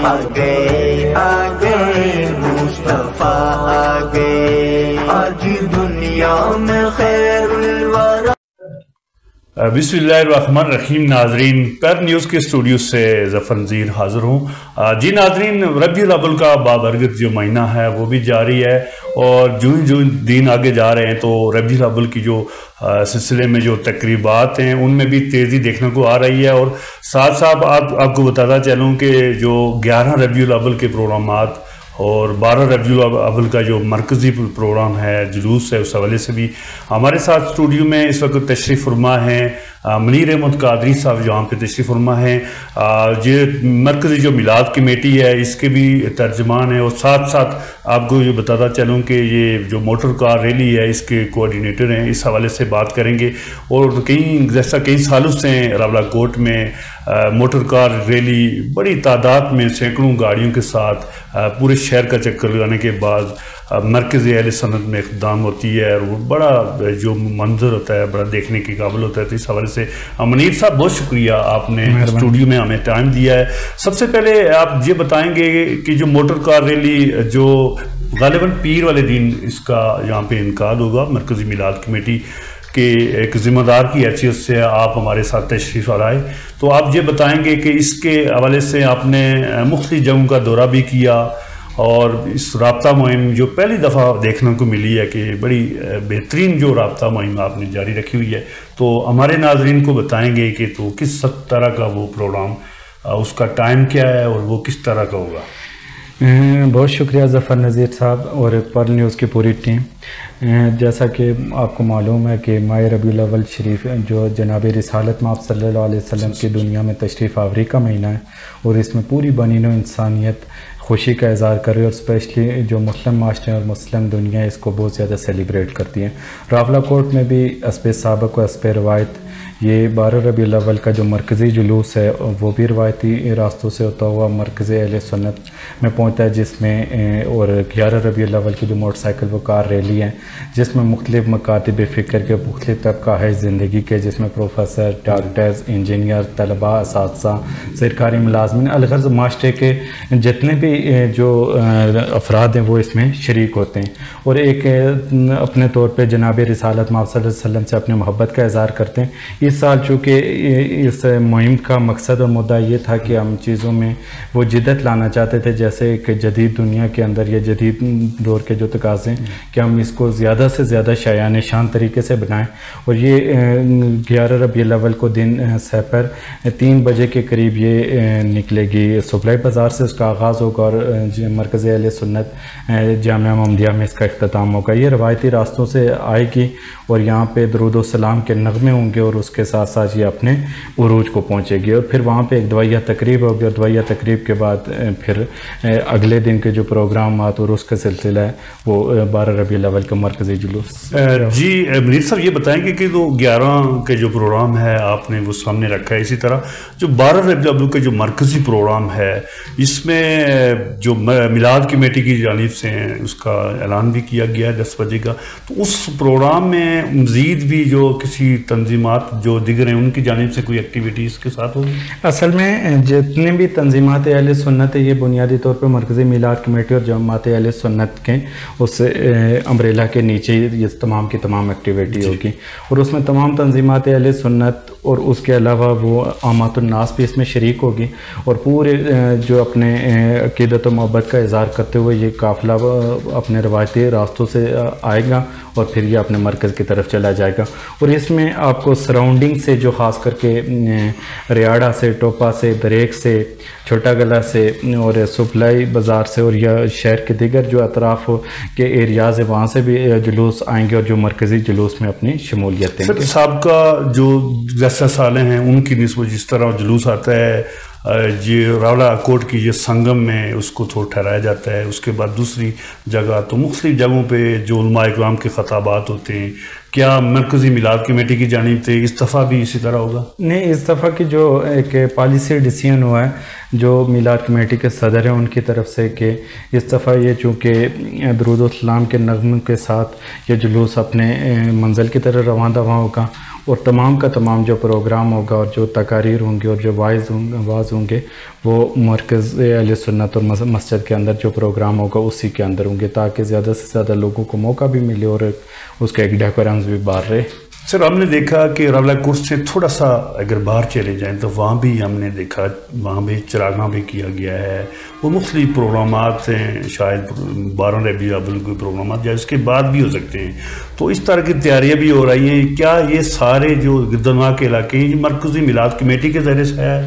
آ گئے مصطفیٰ آ گئے، آج دنیا میں خیر الورا۔ بسم اللہ الرحمن الرحیم۔ ناظرین، پر نیوز کے اسٹوڈیو سے ظفر نذیر حاضر ہوں۔ جی ناظرین، ربیع الاول کا بابرکت جو مہینہ ہے وہ بھی جاری ہے، اور جو دن آگے جا رہے ہیں تو ربیع الاول کی جو سلسلے میں جو تقریبات ہیں ان میں بھی تیزی دیکھنے کو آ رہی ہے، اور ساتھ ساتھ آپ کو بتاتا چلوں کہ جو 11 ربیع الاول کے پروگرامات اور 12 ربیع الاول کا جو مرکزی پروگرام ہے، جلوس ہے، اس حوالے سے بھی ہمارے ساتھ اسٹوڈیو میں اس وقت تشریف فرما ہیں منیر احمد قادری صاحب، جو ہم پہ تشریف فرما ہیں۔ یہ مرکزی جو میلاد کمیٹی ہے اس کے بھی ترجمان ہیں، اور ساتھ ساتھ آپ کو یہ بتاتا چلوں کہ یہ جو موٹر کار ریلی ہے اس کے کوآرڈینیٹر ہیں۔ اس حوالے سے بات کریں گے، اور جیسا کئی سالوں سے راولہ کوٹ میں موٹر کار ریلی بڑی تعداد میں سینکڑوں گاڑیوں کے ساتھ پورے شہر کا چکر لگانے کے بعد مرکز اہل سنت میں اقدام ہوتی ہے، اور وہ بڑا جو منظر ہوتا ہے بڑا دیکھنے کے قابل ہوتا ہے۔ تو اس حوالے سے منیر صاحب بہت شکریہ، آپ نے اسٹوڈیو میں ہمیں ٹائم دیا ہے۔ سب سے پہلے آپ یہ بتائیں گے کہ جو موٹر کار ریلی جو غالباً پیر والے دن اس کا یہاں پہ انعقاد ہوگا، مرکزی میلاد کمیٹی کہ ایک ذمہ دار کی حیثیت سے آپ ہمارے ساتھ تشریف لائے، تو آپ یہ بتائیں گے کہ اس کے حوالے سے آپ نے مختلف جگہوں کا دورہ بھی کیا، اور اس رابطہ مہم جو پہلی دفعہ دیکھنے کو ملی ہے کہ بڑی بہترین جو رابطہ مہم آپ نے جاری رکھی ہوئی ہے، تو ہمارے ناظرین کو بتائیں گے کہ تو کس طرح کا وہ پروگرام، اس کا ٹائم کیا ہے اور وہ کس طرح کا ہوگا؟ بہت شکریہ ظفر نذیر صاحب اور پر نیوز کی پوری ٹیم۔ جیسا کہ آپ کو معلوم ہے کہ ماہ ربیع الاول شریف جو جناب رسالت مآب صلی اللہ علیہ وسلم کی دنیا میں تشریف آوری کا مہینہ ہے، اور اس میں پوری بنین و انسانیت خوشی کا اظہار کر رہی ہے، اور اسپیشلی جو مسلم معاشرے اور مسلم دنیا اس کو بہت زیادہ سیلیبریٹ کرتی ہے۔ راولہ کوٹ میں بھی حسب سابق و حسب روایت یہ 12 ربیع الاول کا جو مرکزی جلوس ہے وہ بھی روایتی راستوں سے ہوتا ہوا مرکز اہل سنت میں پہنچتا ہے، جس میں اور 11 ربیع الاول کی جو موٹر سائیکل و کار ریلی ہے جس میں مختلف مکاتب فکر کے مختلف طبقہ زندگی کے، جس میں پروفیسر، ڈاکٹرز، انجینئر، طلباء، اساتذہ، سرکاری ملازمین، الغرض معاشرے کے جتنے بھی جو افراد ہیں وہ اس میں شریک ہوتے ہیں، اور ایک اپنے طور پہ جناب رسالت مآب صلی اللہ علیہ وسلم سے اپنے محبت کا اظہار کرتے ہیں۔ اس سال چونکہ اس مہم کا مقصد اور مدعا یہ تھا کہ ہم چیزوں میں وہ جدت لانا چاہتے تھے، جیسے کہ جدید دنیا کے اندر یا جدید دور کے جو تقاضے ہیں کہ ہم اس کو زیادہ سے زیادہ شایان شان طریقے سے بنائیں، اور یہ 11 ربیع الاول کو دن سحر 3 بجے کے قریب یہ نکلے گی سپلائی بازار سے، اس کا آغاز ہوگا، اور مرکز اہل سنت جامعہ محمدیہ میں اس کا اختتام ہوگا۔ یہ روایتی راستوں سے آئے گی، اور یہاں پہ درود و سلام کے نغمے ہوں گے، اور اس کے ساتھ ساتھ یہ اپنے عروج کو پہنچے گی، اور پھر وہاں پہ ایک دعائیہ تقریب ہوگی، اور دعائیہ تقریب کے بعد پھر اگلے دن کے جو پروگرامات اور اس کا سلسلہ ہے وہ 12 ربیع الاول کا مرکزی جلوس۔ جی منیر صاحب، یہ بتائیں گے کہ جو 11 کے جو پروگرام ہے آپ نے وہ سامنے رکھا ہے، اسی طرح جو 12 ربیع الاول کا جو مرکزی پروگرام ہے اس میں جو میلاد کمیٹی کی جانب سے اس کا اعلان بھی کیا گیا ہے 10 بجے کا، تو اس پروگرام میں مزید بھی جو کسی تنظیمات جو دیگر ہیں ان کی جانب سے کوئی ایکٹیویٹی اس کے ساتھ ہوگی؟ اصل میں جتنے بھی تنظیمات اہل سنت ہے یہ بنیادی طور پر مرکزی میلاد کمیٹی اور جماعت اہل سنت کے اس امبریلا کے نیچے یہ تمام کی تمام ایکٹیویٹی ہوگی، اور اس میں تمام تنظیمات اہل سنت اور اس کے علاوہ وہ عامات الناس بھی اس میں شریک ہوگی، اور پورے جو اپنے عقیدت و محبت کا اظہار کرتے ہوئے یہ قافلہ اپنے روایتی راستوں سے آئے گا، اور پھر یہ اپنے مرکز کی طرف چلا جائے گا۔ اور اس میں آپ کو سراؤنڈنگ سے جو خاص کر کے ریاڑہ سے، ٹوپا سے، بریک سے، چھوٹا گلا سے اور سپلائی بازار سے اور یا شہر کے دیگر جو اطراف کے ایریاز ہیں وہاں سے بھی جلوس آئیں گے، اور جو مرکزی جلوس میں اپنی شمولیت دیں گے۔ سابقہ جو جیسا سالیں ہیں ان کی نسبت جس طرح جلوس آتا ہے یہ راولہ کوٹ کی یہ سنگم میں اس کو تھوڑا ٹھہرایا جاتا ہے، اس کے بعد دوسری جگہ تو مختلف جگہوں پہ جو علماء اکرام کے خطابات ہوتے ہیں، کیا مرکزی میلاد کمیٹی کی جانب سے اس دفعہ بھی اسی طرح ہوگا؟ نہیں، اس دفعہ کی جو ایک پالیسی ڈیسیژن ہوا ہے جو میلاد کمیٹی کے صدر ہیں ان کی طرف سے کہ اس دفعہ یہ چونکہ درود و سلام کے نغموں کے ساتھ یہ جلوس اپنے منزل کی طرف رواں دواں ہوگا، اور تمام کا تمام جو پروگرام ہوگا اور جو تقاریر ہوں گے اور جو واعظ ہوں گے وہ مرکز اہل سنت اور مسجد کے اندر جو پروگرام ہوگا اسی کے اندر ہوں گے، تاکہ زیادہ سے زیادہ لوگوں کو موقع بھی ملے اور اس کا ایک ڈیکورنس بھی باہر رہے۔ سر ہم نے دیکھا کہ راولہ کورٹ سے تھوڑا سا اگر باہر چلے جائیں تو وہاں بھی ہم نے دیکھا وہاں بھی چراغاں بھی کیا گیا ہے، وہ مختلف پروگرامات ہیں، شاید 12 ربیع الاول کے پروگرامات یا اس کے بعد بھی ہو سکتے ہیں، تو اس طرح کی تیاریاں بھی ہو رہی ہیں۔ کیا یہ سارے جو گردنواں کے علاقے ہیں مرکزی میلاد کمیٹی کے ذریعے سے ہے؟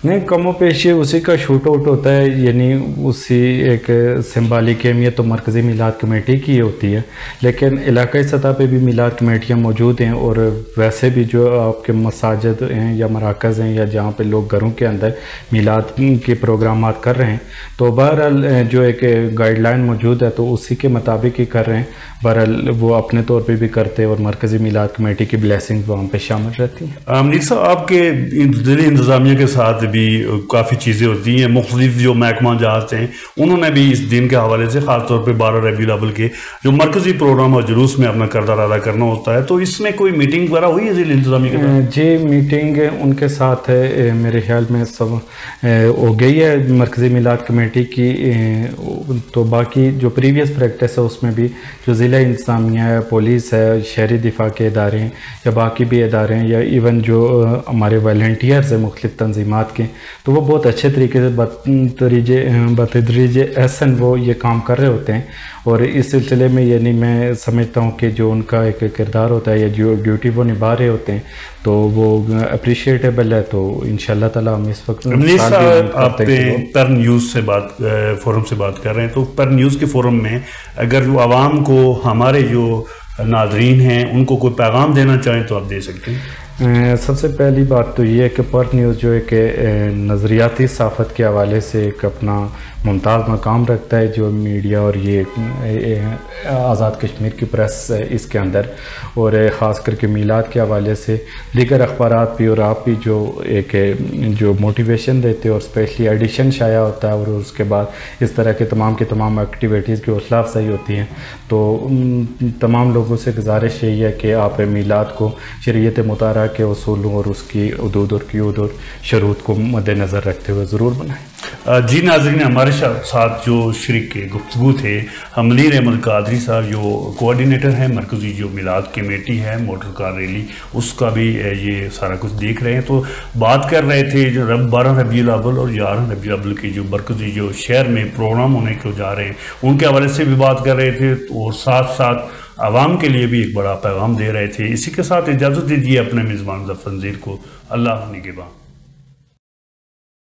نہیں، کم و پیش اسی کا شوٹ آؤٹ ہوتا ہے، یعنی اسی ایک سمبالک اہمیت تو مرکزی میلاد کمیٹی کی ہوتی ہے، لیکن علاقائی سطح پہ بھی میلاد کمیٹیاں موجود ہیں، اور ویسے بھی جو آپ کے مساجد ہیں یا مراکز ہیں یا جہاں پہ لوگ گھروں کے اندر میلاد کے پروگرامات کر رہے ہیں، تو بہرحال جو ایک گائیڈ لائن موجود ہے تو اسی کے مطابق ہی کر رہے ہیں۔ بہرحال وہ اپنے طور پہ بھی کرتے ہیں اور مرکزی میلاد کمیٹی کی بلیسنگ وہاں پہ شامل رہتی ہیں۔ منیر صاحب، آپ کے ضلعی انتظامیہ کے ساتھ بھی کافی چیزیں ہوتی ہیں، مختلف جو محکمہ جہاز ہیں انہوں نے بھی اس دن کے حوالے سے خاص طور پہ 12 ربیع الاول کے جو مرکزی پروگرام اور جلوس میں اپنا کردار ادا کرنا ہوتا ہے، تو اس میں کوئی میٹنگ وغیرہ ہوئی ہے ضلعی انتظامیہ کے ساتھ؟ جی، میٹنگ ان کے ساتھ ہے، میرے خیال میں سب ہو گئی ہے مرکزی میلاد کمیٹی کی، تو باقی جو پریویس پریکٹس ہے اس میں بھی جو ضلع انتظامیہ ہے، پولیس ہے، شہری دفاع کے ادارے ہیں یا باقی بھی ادارے ہیں، یا ایون جو ہمارے والنٹیئرز ہیں مختلف تنظیمات کے، تو وہ بہت اچھے طریقے سے بتدریج احسن وہ یہ کام کر رہے ہوتے ہیں، اور اس سلسلے میں یعنی میں سمجھتا ہوں کہ جو ان کا ایک کردار ہوتا ہے یا جو ڈیوٹی وہ نبھا رہے ہوتے ہیں تو وہ اپریشیٹیبل ہے۔ تو انشاءاللہ تعالیٰ ہم اس وقت آپ پر نیوز سے فورم سے بات کر رہے ہیں، تو پر نیوز کے فورم میں اگر وہ عوام کو، ہمارے جو ناظرین ہیں ان کو کوئی پیغام دینا چاہیں تو آپ دے سکتے ہیں۔ سب سے پہلی بات تو یہ ہے کہ پر نیوز جو ہے کہ نظریاتی صحافت کے حوالے سے ایک اپنا ممتاز مقام رکھتا ہے، جو میڈیا اور یہ آزاد کشمیر کی پریس ہے اس کے اندر، اور خاص کر کے میلاد کے حوالے سے دیگر اخبارات بھی، اور آپ بھی جو موٹیویشن دیتے اور اسپیشلی ایڈیشن شائع ہوتا ہے اور اس کے بعد اس طرح کے تمام ایکٹیویٹیز کی حوصلہ افزائی ہوتی ہیں، تو تمام لوگوں سے گزارش یہی ہے کہ آپ میلاد کو شریعت مطالعہ کے اصولوں اور اس کی حدود اور قیود اور شروط کو مد نظر رکھتے ہوئے ضرور بنائیں۔ جی ناظرین، ہمارے ساتھ جو شریک گفتگو تھے منیر احمد قادری صاحب، جو کوآرڈینیٹر ہیں مرکزی جو میلاد کمیٹی ہے موٹر کار ریلی، اس کا بھی یہ سارا کچھ دیکھ رہے ہیں، تو بات کر رہے تھے جو 12 ربیع الاول اور 11 ربیع الاول کی جو مرکزی جو شہر میں پروگرام ہونے کو جا رہے ہیں ان کے حوالے سے بھی بات کر رہے تھے، اور ساتھ ساتھ عوام کے لیے بھی ایک بڑا پیغام دے رہے تھے۔ اسی کے ساتھ اجازت دیجیے اپنے میزبان ظفر نذیر کو۔ اللہ نگہباں۔